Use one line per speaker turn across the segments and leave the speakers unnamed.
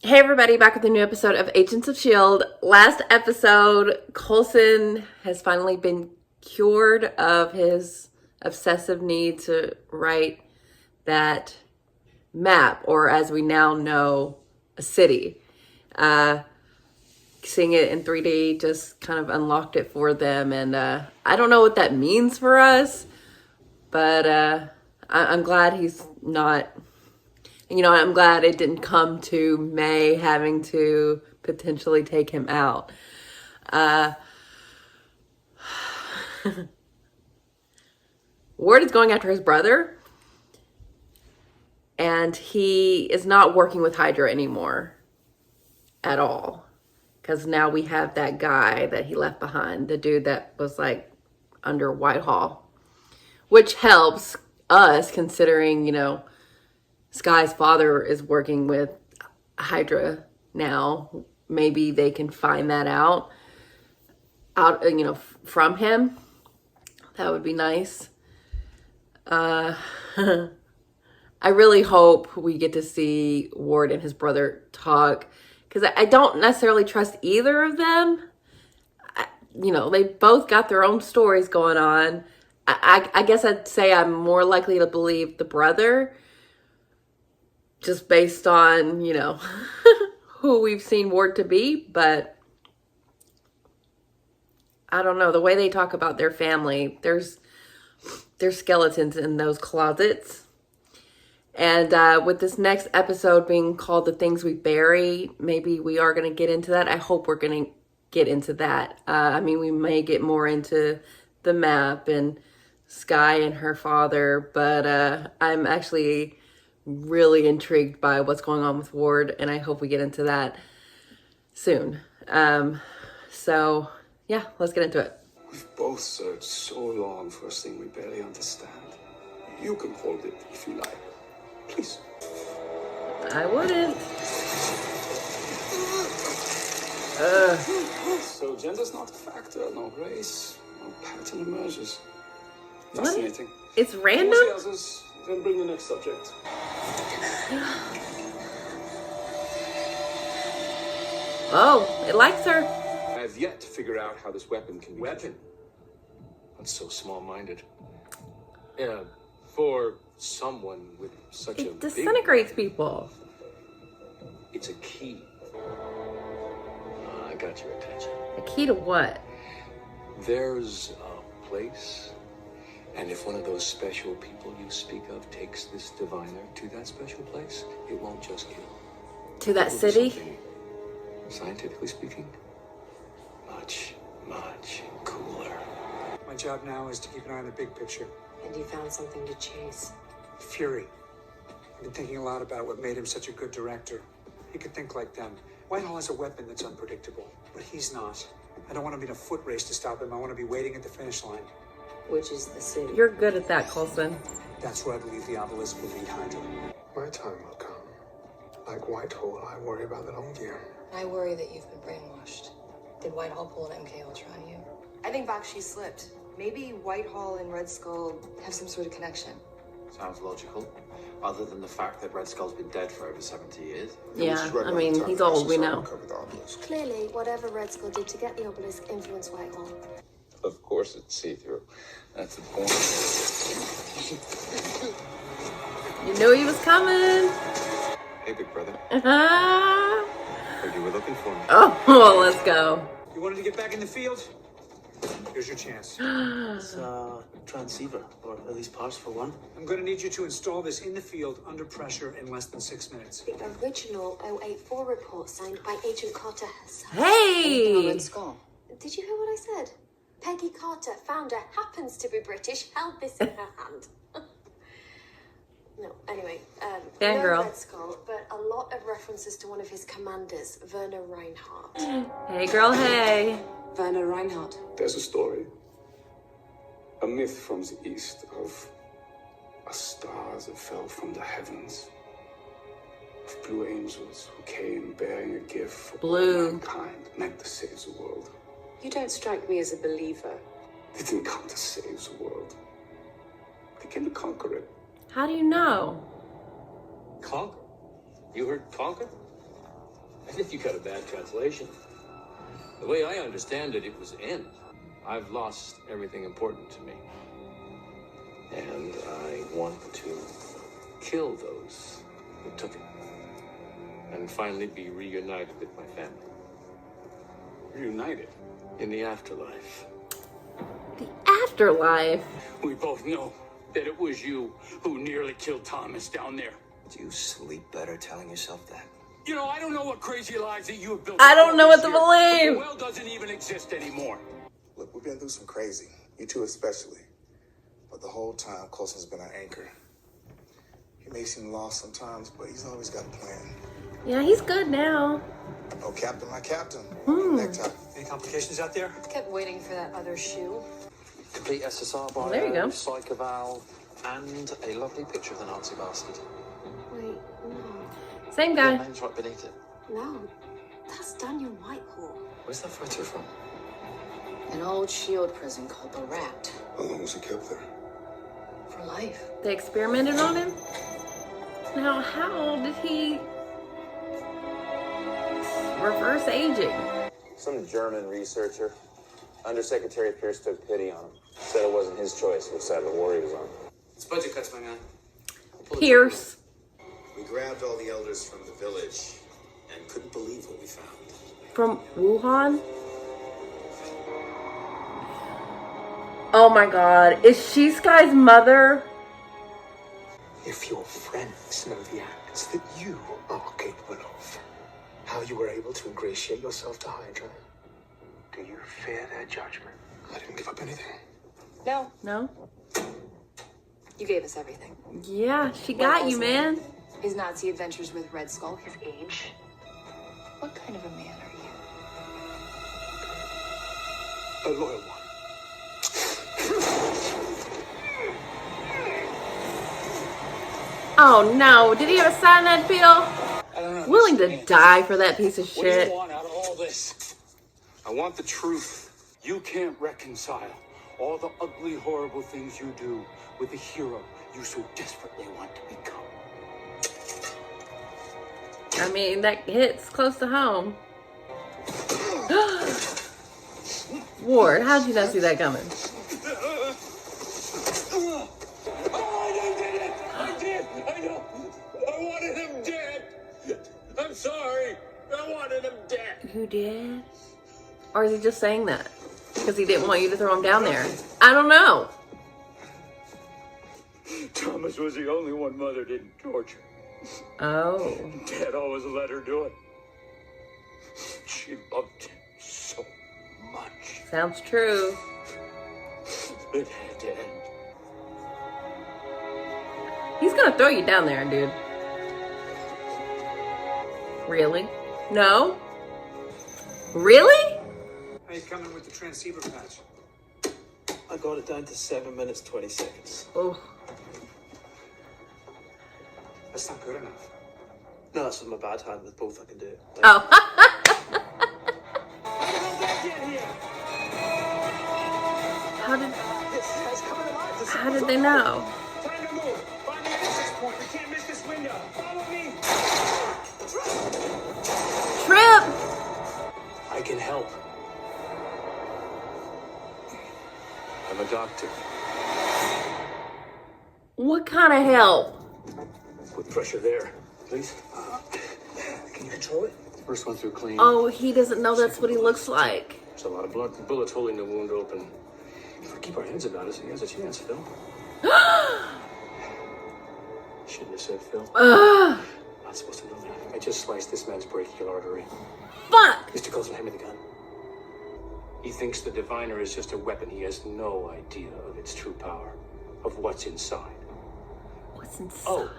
Hey everybody, back with a new episode of Agents of S.H.I.E.L.D. Last episode, Coulson has finally been cured of his obsessive need to write that map, or as we now know, a city. Seeing it in 3D just kind of unlocked it for them, and I don't know what that means for us, but I'm glad he's not... I'm glad it didn't come to May having to potentially take him out. Ward is going after his brother, and he is not working with Hydra anymore at all. Because now we have that guy that he left behind, the dude that was like under Whitehall, which helps us considering, Sky's father is working with Hydra now. Maybe they can find that out, from him. That would be nice. I really hope we get to see Ward and his brother talk, because I don't necessarily trust either of them. They both got their own stories going on. I guess I'd say I'm more likely to believe the brother, just based on, who we've seen Ward to be. But I don't know. The way they talk about their family, there's skeletons in those closets. And with this next episode being called The Things We Bury, maybe we are going to get into that. I hope we're going to get into that. We may get more into the map and Sky and her father, but I'm actually really intrigued by what's going on with Ward, and I hope we get into that soon. So yeah, let's get into it.
We've both searched so long for a thing we barely understand. You can hold it if you like. Please.
I wouldn't.
So gender's not a factor, no race, no pattern emerges.
What?
Fascinating.
It's random?
We'll see others, then bring the next subject.
Oh, it likes her.
I have yet to figure out how this weapon can be... Weapon? That's so small-minded. Yeah, for someone with such a
It disintegrates people.
It's a key. I got your attention.
A key to what?
There's a place, and if one of those special people you speak of takes this diviner to that special place, it won't just kill.
To that
It will do
city?
something, scientifically speaking, much, much cooler.
My job now is to keep an eye on the big picture.
And you found something to chase.
Fury. I've been thinking a lot about what made him such a good director. He could think like them. Whitehall has a weapon that's unpredictable, but he's not. I don't want to be in a foot race to stop him. I want to be waiting at the finish line.
Which is the city.
You're good at that, Coulson.
That's where I believe the obelisk will lead Hydra.
My time will come. Like Whitehall, I worry about the long game.
I worry that you've been brainwashed. Did Whitehall pull an MK Ultra on you? I think Bakshi slipped. Maybe Whitehall and Red Skull have some sort of connection.
Sounds logical. Other than the fact that Red Skull's been dead for over 70 years.
Yeah, he's old, we know.
Clearly, whatever Red Skull did to get the obelisk influenced Whitehall.
Of course it's see-through. That's the point.
You knew he was coming.
Hey, big brother.
Oh,
Heard you were looking for me.
well, let's go.
You wanted to get back in the field? Here's your chance.
It's a transceiver, or at least parts for one.
I'm going to need you to install this in the field under pressure in less than 6 minutes.
The original 084 report signed by Agent Carter herself.
Hey!
Red Skull.
Did you hear what I said? Peggy Carter, founder, happens to be British, held this in her hand. No, anyway, no
Fangirl.
Red Skull, but a lot of references to one of his commanders, Werner Reinhardt.
Hey, girl, hey.
Werner Reinhardt.
There's a story. A myth from the east of a star that fell from the heavens. Of blue angels who came bearing a gift for
Blue.
mankind, meant to save the world.
You don't strike me as a believer.
They didn't come to save the world. They came to conquer it.
How do you know?
Conquer? You heard conquer?
if you got a bad translation. The way I understand it, it was end. I've lost everything important to me. And I want to kill those who took it. And finally be reunited with my family.
Reunited?
In the afterlife.
The afterlife?
We both know that it was you who nearly killed Thomas down there.
Do you sleep better telling yourself that?
You know, I don't know what crazy lives that you have built.
I don't know what to
here, but
believe.
the well doesn't even exist anymore.
Look, we've been through some crazy. You two especially. But the whole time, Coulson's been our anchor. He may seem lost sometimes, but he's always got a plan.
Yeah, he's good now.
Oh, Captain, my captain.
Hmm.
Necktie.
Any complications out there?
Kept waiting for that other shoe.
Complete SSR bio,
There you go.
psychoval, and a lovely picture of the Nazi bastard.
Wait, no.
Same
Your
guy.
name's right beneath it.
No. That's Daniel Whitehall.
Where's that photo from?
An old S.H.I.E.L.D. prison called the Rat.
How long was he kept there?
For life.
They experimented on him? Now, how did he reverse aging?
Some German researcher. Undersecretary Pierce took pity on him. Said it wasn't his choice which side of the war he was on.
It's budget cuts, my man.
Pierce.
We grabbed all the elders from the village and couldn't believe what we found.
From Wuhan? Oh my god. Is she Sky's mother?
If your friends know the acts that you are capable of, how you were able to ingratiate yourself to Hydra, do you fear their judgment?
I didn't give up anything.
No,
No?
you gave us everything.
Yeah, she got you, man.
His Nazi adventures with Red Skull, his age. What kind of a man are you?
A loyal one.
Oh no, did he ever sign that bill?
I don't
Willing to die for that piece of
What do you
shit.
want out of all this? I want the truth. You can't reconcile all the ugly, horrible things you do with the hero you so desperately want to become.
I mean, that hits close to home. Ward, how'd you not see that coming?
I did it! I did! I know! I wanted him dead! I'm sorry! I wanted him dead!
You did? Or is he just saying that? Because he didn't want you to throw him down there. I don't know.
Thomas was the only one Mother didn't torture.
Oh.
Dad always let her do it. She loved him so much.
Sounds true.
It had to end.
He's gonna throw you down there, dude. Really? No? Really?
How you coming with the transceiver patch?
I got it down to 7 minutes, 20 seconds.
Oh.
That's not good enough.
No, that's with my bad hand. With both, I can do it.
Oh. How did they know?
Time to move. Find the access point. We can't miss this window. Follow me.
Trip!
I can help. I'm a doctor.
What kind of help?
Put pressure there, please. Can you control it? First one through clean.
Oh, he doesn't know that's what he looks like.
There's a lot of blood. The bullet's holding the wound open. If we keep our heads about us, he has a chance, Phil. Shouldn't have said Phil.
Ugh.
Not supposed to know that. I just sliced this man's brachial artery.
Fuck!
Mr. Coulson, hand me the gun. He thinks the diviner is just a weapon. He has no idea of its true power, of what's inside.
What's inside?
Oh,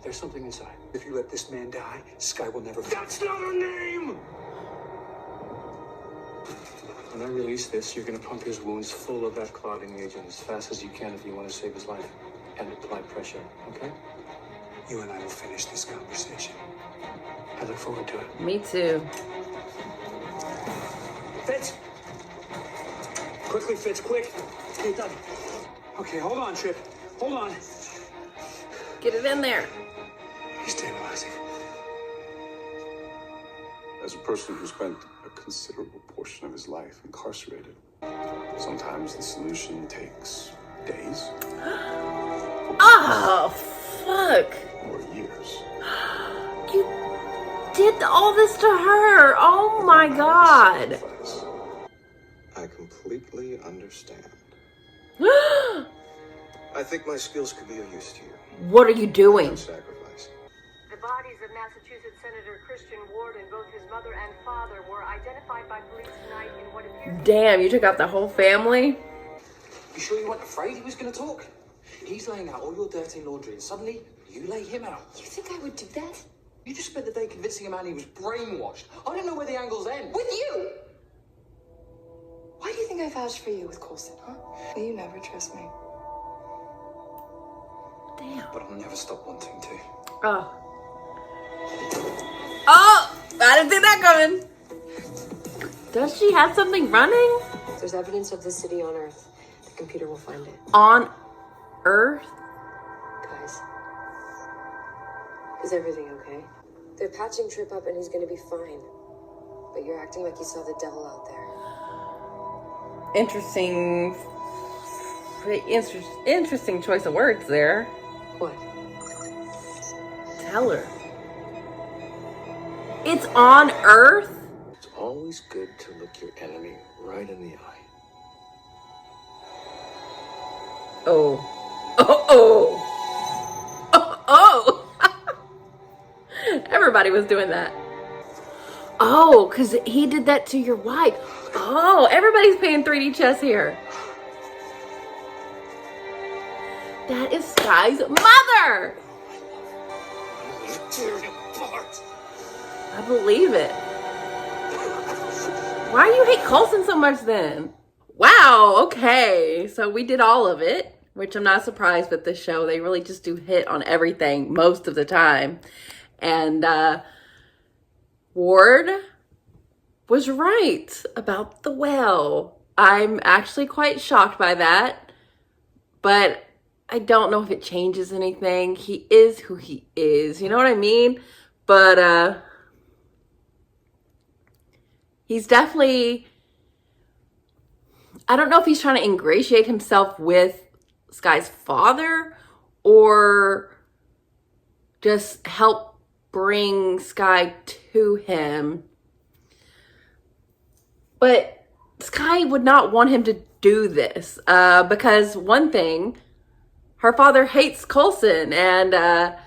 there's something inside.
If you let this man die, Sky will never.
That's not her name!
When I release this, you're going to pump his wounds full of that clotting agent as fast as you can if you want to save his life. And apply pressure, okay?
You and I will finish this conversation.
I look forward to it.
Me too.
Fitz! Quickly, Fitz, quick! Get it done. Okay, hold on, Trip. Hold on.
Get it in there.
He's stabilizing.
as a person who spent a considerable portion of his life incarcerated. Sometimes the solution takes days.
Oh, fuck.
Or years.
You did all this to her. Oh my God.
I completely understand. I think my skills could be of use to you.
What are you doing?
No sacrifice.
The bodies of Massachusetts Senator Christian Ward and both his mother and father were identified by police tonight in what appears...
Damn, you took out the whole family?
You sure you weren't afraid he was going to talk? He's laying out all your dirty laundry and suddenly you lay him out.
You think I would do that?
You just spent the day convincing a man he was brainwashed. I don't know where the angles end.
With you? Why do you think I vouched for you with Coulson, huh? You never trust me.
Damn.
But I'll never stop wanting to.
Oh. Oh! I didn't see that coming. Does she have something running?
If there's evidence of the city on Earth, the computer will find it.
On Earth?
Guys, is everything okay? They're patching Trip up and he's gonna be fine. But you're acting like you saw the devil out there.
Interesting choice of words there.
What?
Tell her. It's on Earth?
It's always good to look your enemy right in the eye.
Oh. Oh. Everybody was doing that. Oh, because he did that to your wife. Oh, everybody's playing 3D chess here. That is Sky's mother. I believe it. Why do you hate Coulson so much then? Wow, okay. So we did all of it, which I'm not surprised with this show. They really just do hit on everything most of the time. And Ward was right about the well. I'm actually quite shocked by that, but I don't know if it changes anything. He is who he is, you know what I mean? But he's definitely, I don't know if he's trying to ingratiate himself with Sky's father or just help bring Sky to him. But Sky would not want him to do this because one thing, her father hates Coulson, and I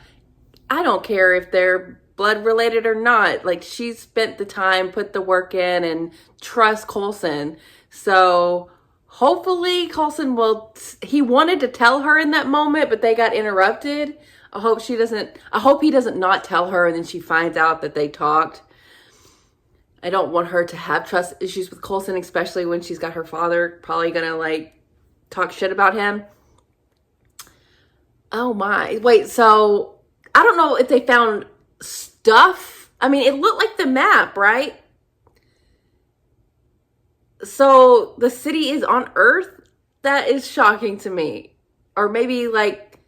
don't care if they're blood related or not. Like, she spent the time, put the work in, and trust Coulson. So hopefully Coulson will, he wanted to tell her in that moment, but they got interrupted. I hope he doesn't not tell her and then she finds out that they talked. I don't want her to have trust issues with Coulson, especially when she's got her father probably gonna like talk shit about him. Oh my, wait, so I don't know if they found stuff. I mean, it looked like the map, right? So the city is on Earth? That is shocking to me. Or maybe like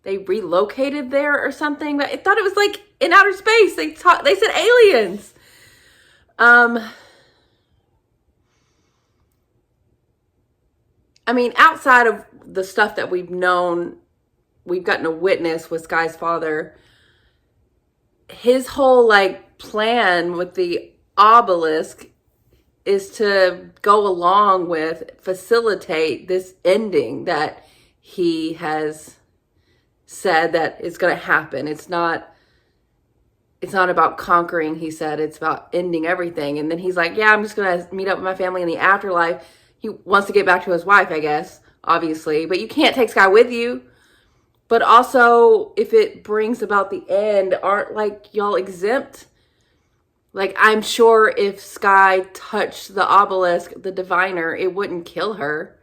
they relocated there or something. But I thought it was like in outer space. They said aliens. I mean, outside of the stuff that we've known, we've gotten to witness with Sky's father, his whole like plan with the obelisk is to go along with, facilitate this ending that he has said that is going to happen. It's not about conquering, he said. It's about ending everything. And then he's like, yeah, I'm just going to meet up with my family in the afterlife. He wants to get back to his wife, I guess, obviously. But you can't take Sky with you. But also, if it brings about the end, aren't like y'all exempt? Like, I'm sure if Sky touched the obelisk, the diviner, it wouldn't kill her.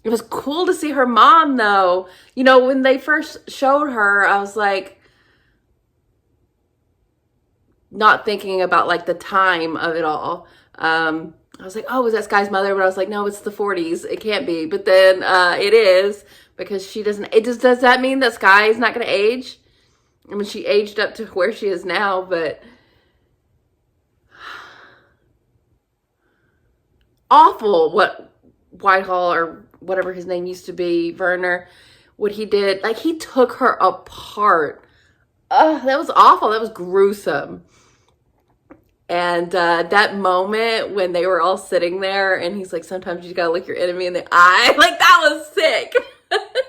It was cool to see her mom, though. You know, when they first showed her, I was like, not thinking about like the time of it all. I was like, oh, was that Sky's mother? But I was like, no, it's the 40s. It can't be. But then it is, because she doesn't. Does that mean that Sky is not going to age? I mean, she aged up to where she is now, but awful what Whitehall, or whatever his name used to be, Werner, what he did. Like, he took her apart. That was awful. That was gruesome. And that moment when they were all sitting there and he's like, sometimes you gotta look your enemy in the eye. Like, that was sick.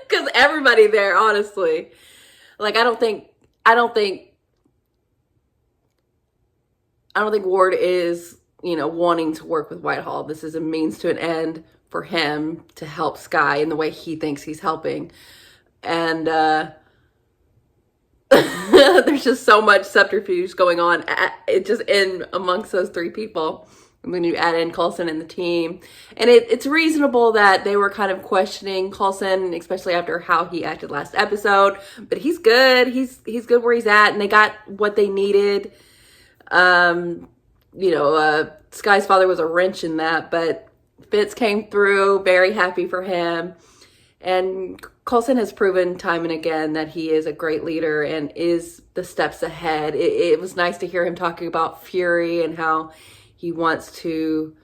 Because everybody there, honestly. Like, I don't think Ward is, wanting to work with Whitehall. This is a means to an end for him to help Skye in the way he thinks he's helping. And there's just so much subterfuge going on. It just in amongst those three people. When you add in Coulson and the team, and it's reasonable that they were kind of questioning Coulson, especially after how he acted last episode. But he's good. He's good where he's at, and they got what they needed. Skye's father was a wrench in that, but Fitz came through. Very happy for him. And Coulson has proven time and again that he is a great leader and is the steps ahead. It was nice to hear him talking about Fury and how he wants to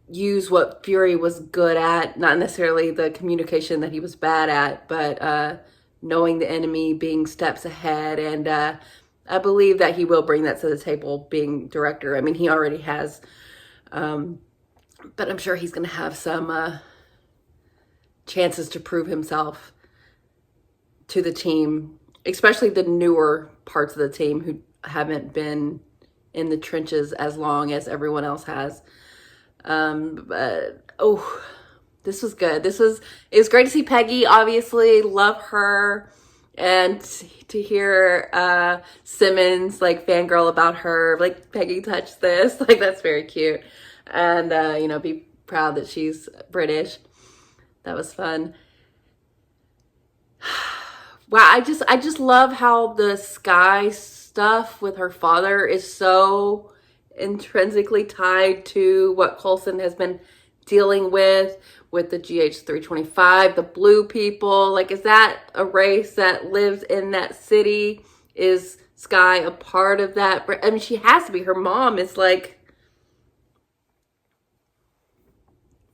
use what Fury was good at, not necessarily the communication that he was bad at, but knowing the enemy, being steps ahead. And I believe that he will bring that to the table being director. I mean, he already has, but I'm sure he's going to have some chances to prove himself to the team, especially the newer parts of the team who haven't been in the trenches as long as everyone else has. This was good. It was great to see Peggy, obviously. Love her. And to hear Simmons like fangirl about her, like, Peggy touched this. Like, that's very cute. And be proud that she's British. That was fun. Wow, I just love how the Skye stuff with her father is so intrinsically tied to what Coulson has been dealing with the GH325, the blue people. Like, is that a race that lives in that city? Is Skye a part of that? I mean, she has to be. Her mom is like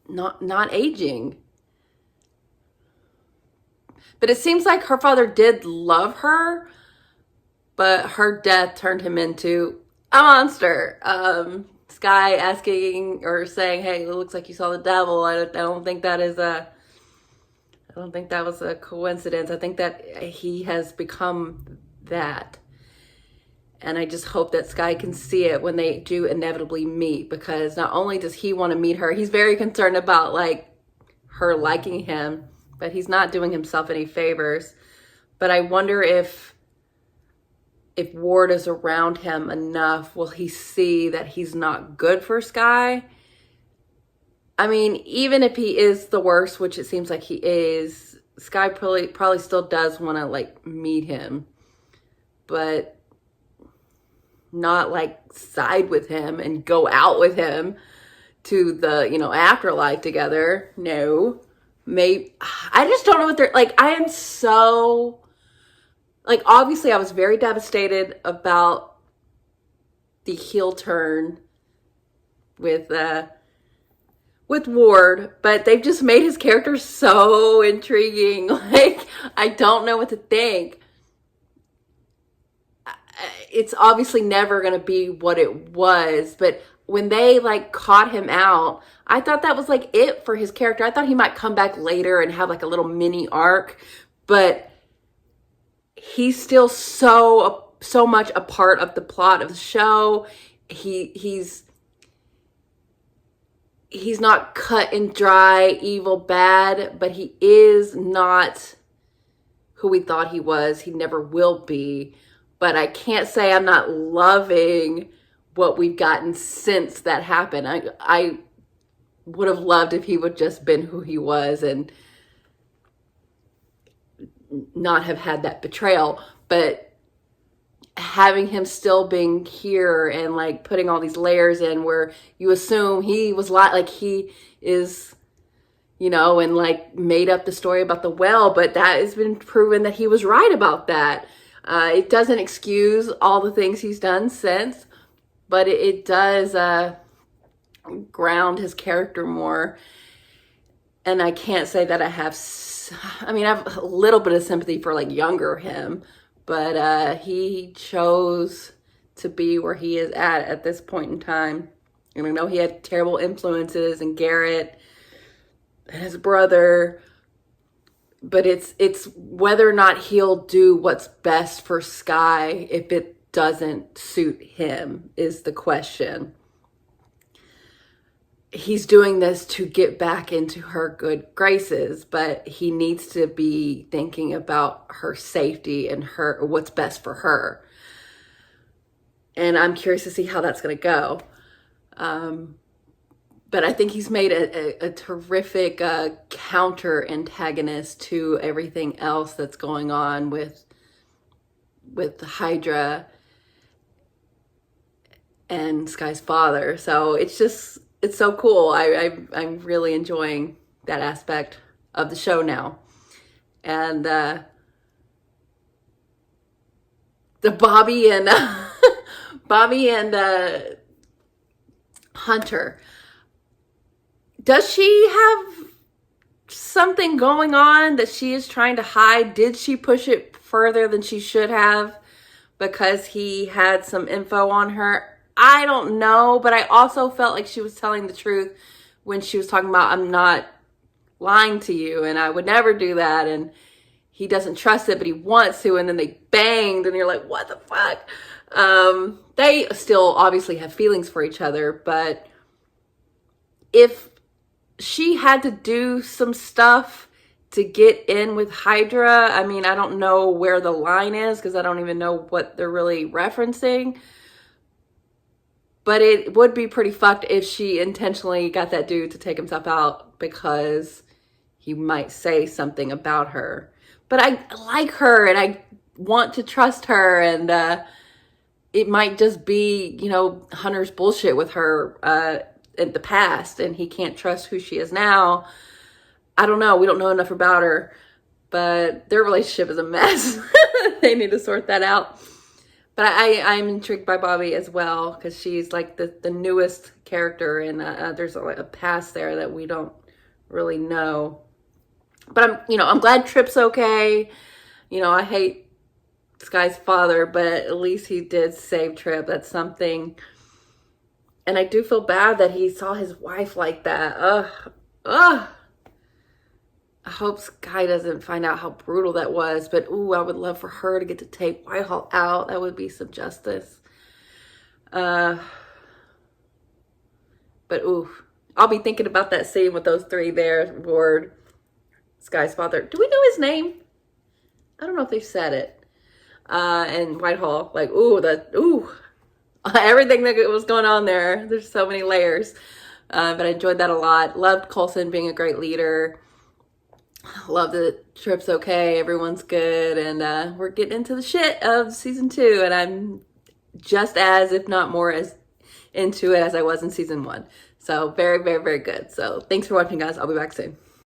not aging. But it seems like her father did love her, but her death turned him into a monster. Skye asking or saying, "Hey, it looks like you saw the devil." I don't think that was a coincidence. I think that he has become that. And I just hope that Skye can see it when they do inevitably meet, because not only does he want to meet her, he's very concerned about like her liking him, but he's not doing himself any favors. But I wonder if Ward is around him enough, will he see that he's not good for Skye? I mean, even if he is the worst, which it seems like he is, Skye probably still does want to like meet him, but not like side with him and go out with him to the, afterlife together. No. Maybe, I just don't know what they're like. I am so, like, obviously I was very devastated about the heel turn with Ward, but they've just made his character so intriguing. Like, I don't know what to think. It's obviously never going to be what it was, but when they like caught him out, I thought that was like it for his character. I thought he might come back later and have like a little mini arc, but he's still so much a part of the plot of the show. He's not cut and dry, evil, bad, but he is not who we thought he was. He never will be. But I can't say I'm not loving what we've gotten since that happened. I would have loved if he would just been who he was and not have had that betrayal. But having him still being here and like putting all these layers in where you assume he was like he is, you know, and like made up the story about the well, but that has been proven that he was right about that. It doesn't excuse all the things he's done since, but it does ground his character more. And I can't say that I have, I mean, I have a little bit of sympathy for like younger him, but he chose to be where he is at this point in time. And I know he had terrible influences and Garrett and his brother, but it's whether or not he'll do what's best for Sky if it doesn't suit him is the question. He's doing this to get back into her good graces, but he needs to be thinking about her safety and her what's best for her. And I'm curious to see how that's going to go. But I think he's made a terrific counter antagonist to everything else that's going on with Hydra and Sky's father. So it's so cool. I'm really enjoying that aspect of the show now. And the Bobby and Hunter. Does she have something going on that she is trying to hide? Did she push it further than she should have because he had some info on her? I don't know, but I also felt like she was telling the truth when she was talking about, I'm not lying to you and I would never do that. And he doesn't trust it, but he wants to. And then they banged and you're like, what the fuck? They still obviously have feelings for each other, but if she had to do some stuff to get in with Hydra, I mean, I don't know where the line is because I don't even know what they're really referencing. But it would be pretty fucked if she intentionally got that dude to take himself out because he might say something about her. But I like her and I want to trust her, and it might just be, you know, Hunter's bullshit with her in the past and he can't trust who she is now. I don't know. We don't know enough about her, but their relationship is a mess. They need to sort that out. But I'm intrigued by Bobby as well because she's like the newest character, and there's a past there that we don't really know. But I'm glad Trip's okay. You know, I hate Sky's father, but at least he did save Trip. That's something. And I do feel bad that he saw his wife like that. Ugh. I hope Sky doesn't find out how brutal that was, but ooh, I would love for her to get to take Whitehall out. That would be some justice. But ooh, I'll be thinking about that scene with those three there, Ward, Sky's father. Do we know his name? I don't know if they've said it. And Whitehall, like, everything that was going on there. There's so many layers. But I enjoyed that a lot. Loved Coulson being a great leader. Love that Trip's okay, everyone's good, and we're getting into the shit of season 2, and I'm just as, if not more, as into it as I was in season 1. So very, very, very good. So thanks for watching, guys. I'll be back soon.